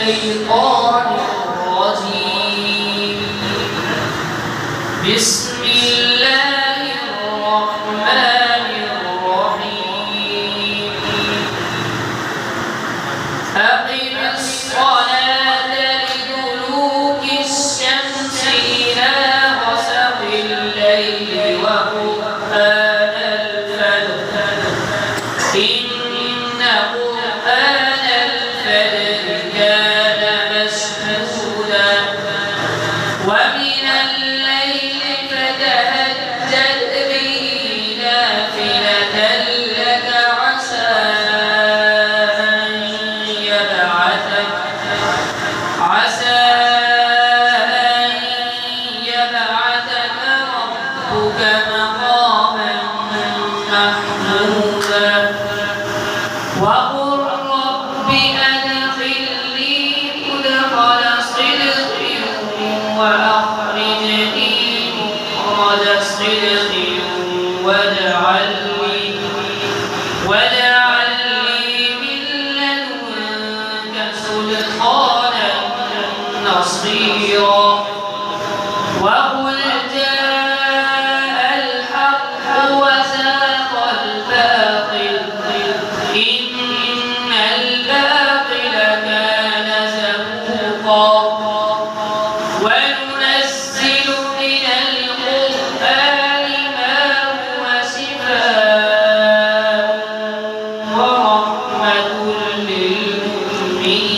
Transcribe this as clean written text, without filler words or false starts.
الشيطان الرجيم. بسم الله الرحمن الرحيم. أقم الصلاة لدلوك الشمس إلى غسق الليل وقرآن الفجر إن قرآن الفجر كان مشهودا ومن الليل فتهجد به نافلة لك عسى أن يبعثك ربك مقاما محمودا وقل رب أدخلني مدخل صدق وأخرجني مخرج صدق واجعل لي من لدنك سلطانا نصيرا وقل جاء الحق وزهق الباطل إن الباطل كان زهوقا وننزل من القرآن ما هو شفاء ورحمة للمؤمنين